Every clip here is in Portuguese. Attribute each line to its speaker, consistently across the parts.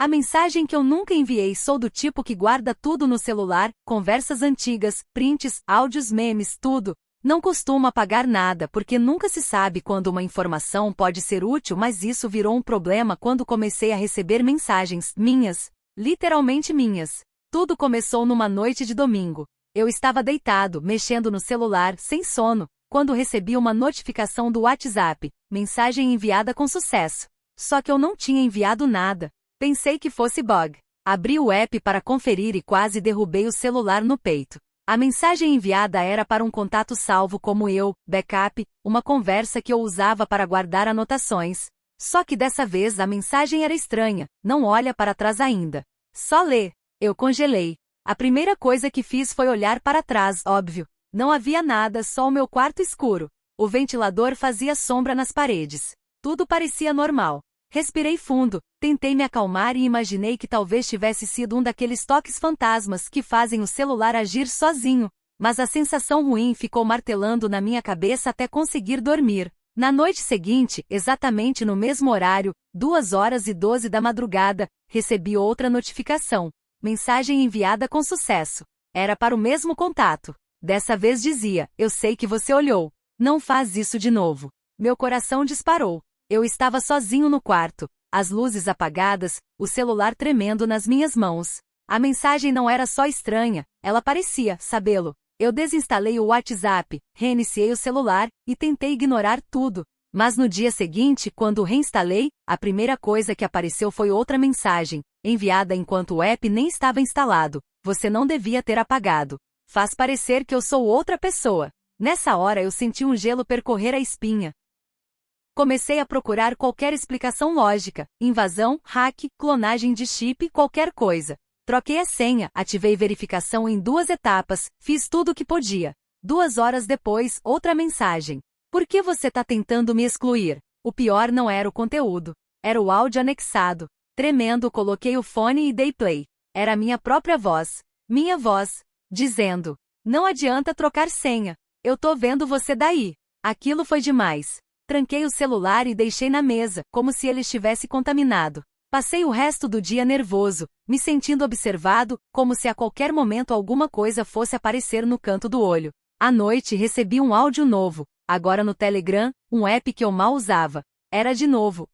Speaker 1: A mensagem que eu nunca enviei: sou do tipo que guarda tudo no celular, conversas antigas, prints, áudios, memes, tudo. Não costumo apagar nada porque nunca se sabe quando uma informação pode ser útil, mas isso virou um problema quando comecei a receber mensagens minhas, literalmente minhas. Tudo começou numa noite de domingo. Eu estava deitado, mexendo no celular, sem sono, quando recebi uma notificação do WhatsApp, mensagem enviada com sucesso. Só que eu não tinha enviado nada. Pensei que fosse bug. Abri o app para conferir e quase derrubei o celular no peito. A mensagem enviada era para um contato salvo como eu, backup, uma conversa que eu usava para guardar anotações. Só que dessa vez a mensagem era estranha, não olha para trás ainda. Só lê. Eu congelei. A primeira coisa que fiz foi olhar para trás, óbvio. Não havia nada, só o meu quarto escuro. O ventilador fazia sombra nas paredes. Tudo parecia normal. Respirei fundo, tentei me acalmar e imaginei que talvez tivesse sido um daqueles toques fantasmas que fazem o celular agir sozinho, mas a sensação ruim ficou martelando na minha cabeça até conseguir dormir. Na noite seguinte, exatamente no mesmo horário, 2h12 da madrugada, recebi outra notificação. Mensagem enviada com sucesso. Era para o mesmo contato. Dessa vez dizia: eu sei que você olhou. Não faz isso de novo. Meu coração disparou. Eu estava sozinho no quarto, as luzes apagadas, o celular tremendo nas minhas mãos. A mensagem não era só estranha, ela parecia sabê-lo. Eu desinstalei o WhatsApp, reiniciei o celular e tentei ignorar tudo. Mas no dia seguinte, quando reinstalei, a primeira coisa que apareceu foi outra mensagem, enviada enquanto o app nem estava instalado. Você não devia ter apagado. Faz parecer que eu sou outra pessoa. Nessa hora eu senti um gelo percorrer a espinha. Comecei a procurar qualquer explicação lógica, invasão, hack, clonagem de chip, qualquer coisa. Troquei a senha, ativei verificação em 2 etapas, fiz tudo o que podia. 2 horas depois, outra mensagem. Por que você tá tentando me excluir? O pior não era o conteúdo. Era o áudio anexado. Tremendo, coloquei o fone e dei play. Era a minha própria voz. Minha voz. Dizendo: não adianta trocar senha. Eu tô vendo você daí. Aquilo foi demais. Tranquei o celular e deixei na mesa, como se ele estivesse contaminado. Passei o resto do dia nervoso, me sentindo observado, como se a qualquer momento alguma coisa fosse aparecer no canto do olho. À noite recebi um áudio novo, agora no Telegram, um app que eu mal usava. Era de novo: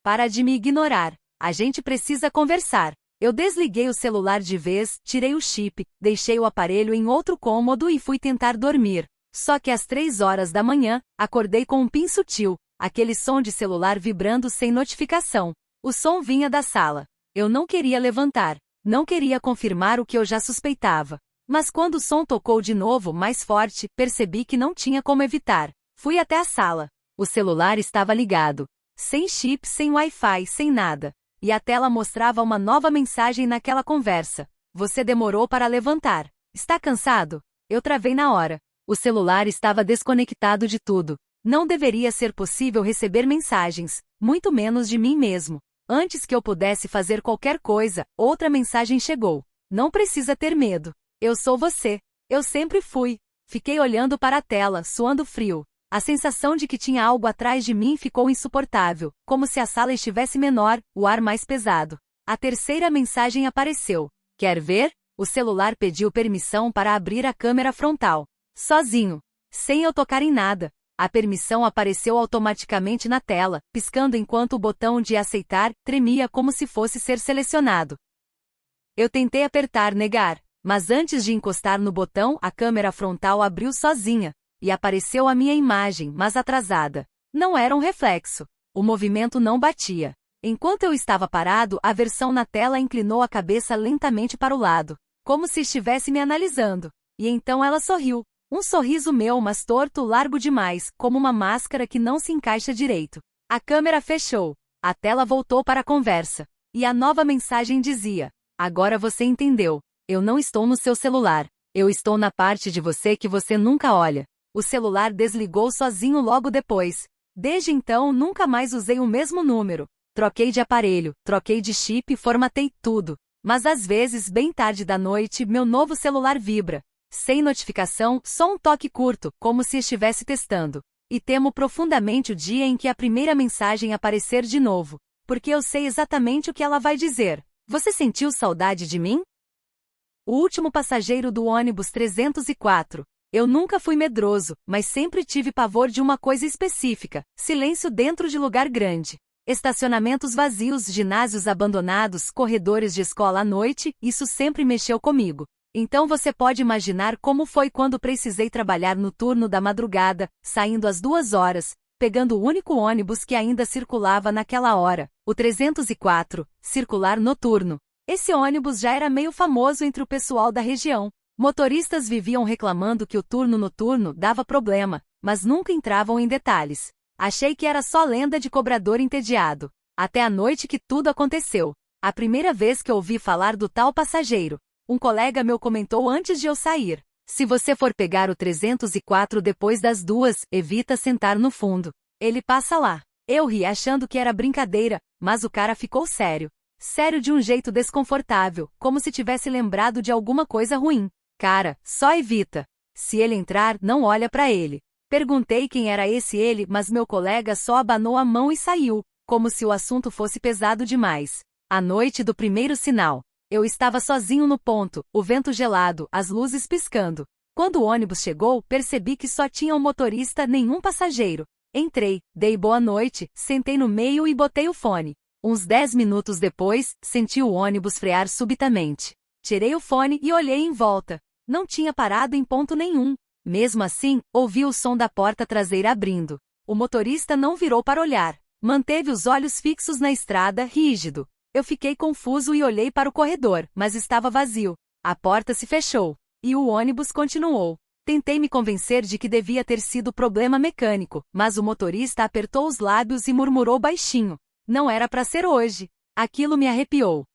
Speaker 1: para de me ignorar. A gente precisa conversar. Eu desliguei o celular de vez, tirei o chip, deixei o aparelho em outro cômodo e fui tentar dormir. Só que às 3 horas da manhã, acordei com um pim sutil, aquele som de celular vibrando sem notificação. O som vinha da sala. Eu não queria levantar, não queria confirmar o que eu já suspeitava. Mas quando o som tocou de novo, mais forte, percebi que não tinha como evitar. Fui até a sala. O celular estava ligado. Sem chip, sem Wi-Fi, sem nada. E a tela mostrava uma nova mensagem naquela conversa. Você demorou para levantar. Está cansado? Eu travei na hora. O celular estava desconectado de tudo. Não deveria ser possível receber mensagens, muito menos de mim mesmo. Antes que eu pudesse fazer qualquer coisa, outra mensagem chegou. Não precisa ter medo. Eu sou você. Eu sempre fui. Fiquei olhando para a tela, suando frio. A sensação de que tinha algo atrás de mim ficou insuportável, como se a sala estivesse menor, o ar mais pesado. A terceira mensagem apareceu. Quer ver? O celular pediu permissão para abrir a câmera frontal. Sozinho. Sem eu tocar em nada. A permissão apareceu automaticamente na tela, piscando enquanto o botão de aceitar tremia como se fosse ser selecionado. Eu tentei apertar negar, mas antes de encostar no botão, a câmera frontal abriu sozinha, e apareceu a minha imagem, mas atrasada. Não era um reflexo. O movimento não batia. Enquanto eu estava parado, a versão na tela inclinou a cabeça lentamente para o lado, como se estivesse me analisando. E então ela sorriu. Um sorriso meu, mas torto, largo demais, como uma máscara que não se encaixa direito. A câmera fechou. A tela voltou para a conversa. E a nova mensagem dizia: agora você entendeu. Eu não estou no seu celular. Eu estou na parte de você que você nunca olha. O celular desligou sozinho logo depois. Desde então, nunca mais usei o mesmo número. Troquei de aparelho, troquei de chip e formatei tudo. Mas às vezes, bem tarde da noite, meu novo celular vibra. Sem notificação, só um toque curto, como se estivesse testando. E temo profundamente o dia em que a primeira mensagem aparecer de novo. porque eu sei exatamente o que ela vai dizer. Você sentiu saudade de mim? O último passageiro do ônibus 304. Eu nunca fui medroso, mas sempre tive pavor de uma coisa específica: silêncio dentro de lugar grande. Estacionamentos vazios, ginásios abandonados, corredores de escola à noite, isso sempre mexeu comigo. Então você pode imaginar como foi quando precisei trabalhar no turno da madrugada, saindo às 2 horas, pegando o único ônibus que ainda circulava naquela hora, o 304, circular noturno. Esse ônibus já era meio famoso entre o pessoal da região. Motoristas viviam reclamando que o turno noturno dava problema, mas nunca entravam em detalhes. Achei que era só lenda de cobrador entediado. Até a noite que tudo aconteceu. A primeira vez que ouvi falar do tal passageiro. Um colega meu comentou antes de eu sair: se você for pegar o 304 depois das 2, evita sentar no fundo. Ele passa lá. Eu ri achando que era brincadeira, mas o cara ficou sério. Sério de um jeito desconfortável, como se tivesse lembrado de alguma coisa ruim. Cara, só evita. Se ele entrar, não olha pra ele. Perguntei quem era esse ele, mas meu colega só abanou a mão e saiu, como se o assunto fosse pesado demais. A noite do primeiro sinal. Eu estava sozinho no ponto, o vento gelado, as luzes piscando. Quando o ônibus chegou, percebi que só tinha um motorista, nenhum passageiro. Entrei, dei boa noite, sentei no meio e botei o fone. Uns 10 minutos depois, senti o ônibus frear subitamente. Tirei o fone e olhei em volta. Não tinha parado em ponto nenhum. Mesmo assim, ouvi o som da porta traseira abrindo. O motorista não virou para olhar. Manteve os olhos fixos na estrada, rígido. Eu fiquei confuso e olhei para o corredor, mas estava vazio. A porta se fechou. E o ônibus continuou. Tentei me convencer de que devia ter sido problema mecânico, mas o motorista apertou os lábios e murmurou baixinho: não era para ser hoje. Aquilo me arrepiou.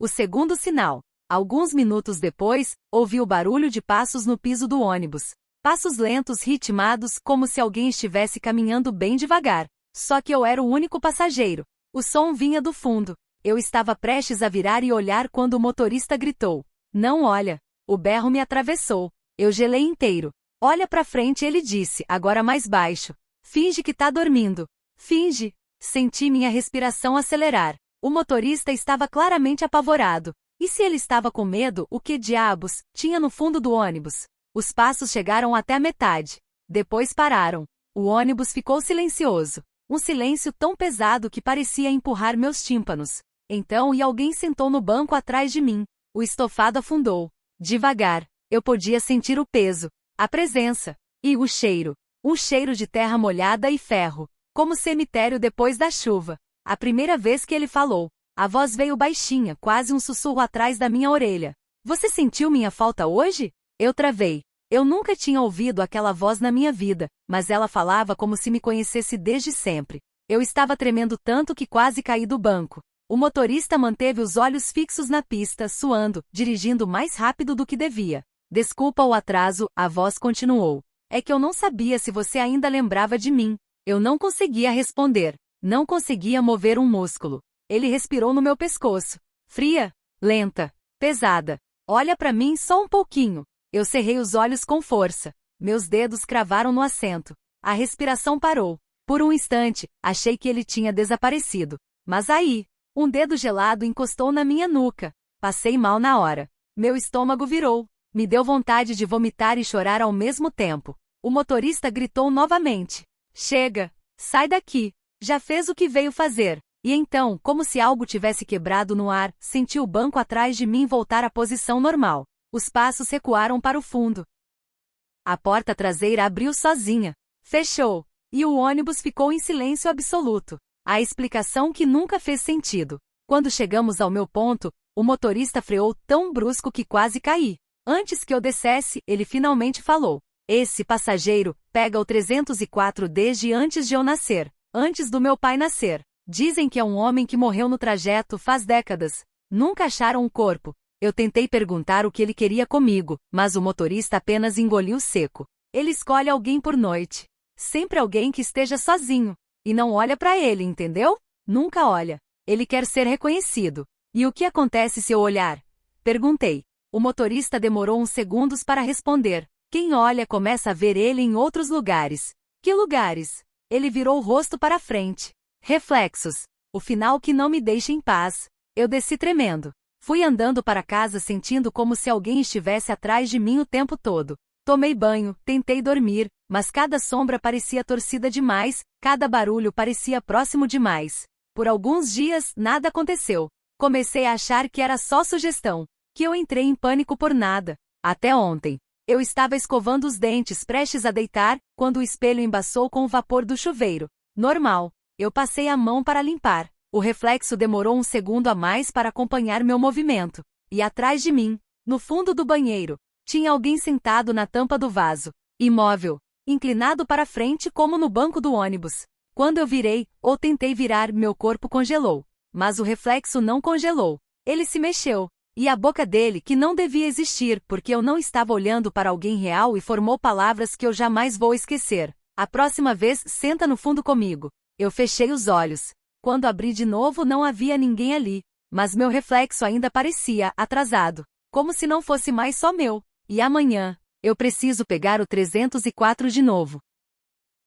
Speaker 1: O segundo sinal. Alguns minutos depois, ouvi o barulho de passos no piso do ônibus. Passos lentos, ritmados, como se alguém estivesse caminhando bem devagar. Só que eu era o único passageiro. O som vinha do fundo. Eu estava prestes a virar e olhar quando o motorista gritou: não olha. O berro me atravessou. Eu gelei inteiro. Olha pra frente, ele disse, agora mais baixo. Finge que tá dormindo. Finge. Senti minha respiração acelerar. O motorista estava claramente apavorado. E se ele estava com medo, o que diabos tinha no fundo do ônibus? Os passos chegaram até a metade. Depois pararam. O ônibus ficou silencioso. Um silêncio tão pesado que parecia empurrar meus tímpanos. Então alguém sentou no banco atrás de mim. O estofado afundou. Devagar. Eu podia sentir o peso, a presença. E o cheiro. Um cheiro de terra molhada e ferro. Como cemitério depois da chuva. A primeira vez que ele falou, a voz veio baixinha, quase um sussurro atrás da minha orelha. Você sentiu minha falta hoje? Eu travei. Eu nunca tinha ouvido aquela voz na minha vida, mas ela falava como se me conhecesse desde sempre. Eu estava tremendo tanto que quase caí do banco. O motorista manteve os olhos fixos na pista, suando, dirigindo mais rápido do que devia. Desculpa o atraso, a voz continuou. É que eu não sabia se você ainda lembrava de mim. Eu não conseguia responder. Não conseguia mover um músculo. Ele respirou no meu pescoço. Fria, lenta, pesada. Olha pra mim só um pouquinho. Eu cerrei os olhos com força. Meus dedos cravaram no assento. A respiração parou. Por um instante, achei que ele tinha desaparecido. Mas aí, um dedo gelado encostou na minha nuca. Passei mal na hora. Meu estômago virou. Me deu vontade de vomitar e chorar ao mesmo tempo. O motorista gritou novamente. Chega! Sai daqui! Já fez o que veio fazer. E então, como se algo tivesse quebrado no ar, senti o banco atrás de mim voltar à posição normal. Os passos recuaram para o fundo. A porta traseira abriu sozinha. Fechou. E o ônibus ficou em silêncio absoluto. A explicação que nunca fez sentido. Quando chegamos ao meu ponto, o motorista freou tão brusco que quase caí. Antes que eu descesse, ele finalmente falou. Esse passageiro pega o 304 desde antes de eu nascer. Antes do meu pai nascer. Dizem que é um homem que morreu no trajeto faz décadas. Nunca acharam um corpo. Eu tentei perguntar o que ele queria comigo, mas o motorista apenas engoliu seco. Ele escolhe alguém por noite. Sempre alguém que esteja sozinho. E não olha pra ele, entendeu? Nunca olha. Ele quer ser reconhecido. E o que acontece se eu olhar? Perguntei. O motorista demorou uns segundos para responder. Quem olha começa a ver ele em outros lugares. Que lugares? Ele virou o rosto para frente. Reflexos. O final que não me deixa em paz. Eu desci tremendo. Fui andando para casa sentindo como se alguém estivesse atrás de mim o tempo todo. Tomei banho, tentei dormir, mas cada sombra parecia torcida demais, cada barulho parecia próximo demais. Por alguns dias, nada aconteceu. Comecei a achar que era só sugestão, que eu entrei em pânico por nada. Até ontem. Eu estava escovando os dentes prestes a deitar, quando o espelho embaçou com o vapor do chuveiro. Normal. Eu passei a mão para limpar. O reflexo demorou um segundo a mais para acompanhar meu movimento. E atrás de mim, no fundo do banheiro, tinha alguém sentado na tampa do vaso, imóvel, inclinado para frente como no banco do ônibus. Quando eu virei, ou tentei virar, meu corpo congelou. Mas o reflexo não congelou. Ele se mexeu. E a boca dele, que não devia existir, porque eu não estava olhando para alguém real, e formou palavras que eu jamais vou esquecer. A próxima vez, senta no fundo comigo. Eu fechei os olhos. Quando abri de novo, não havia ninguém ali. Mas meu reflexo ainda parecia atrasado. Como se não fosse mais só meu. E amanhã, eu preciso pegar o 304 de novo.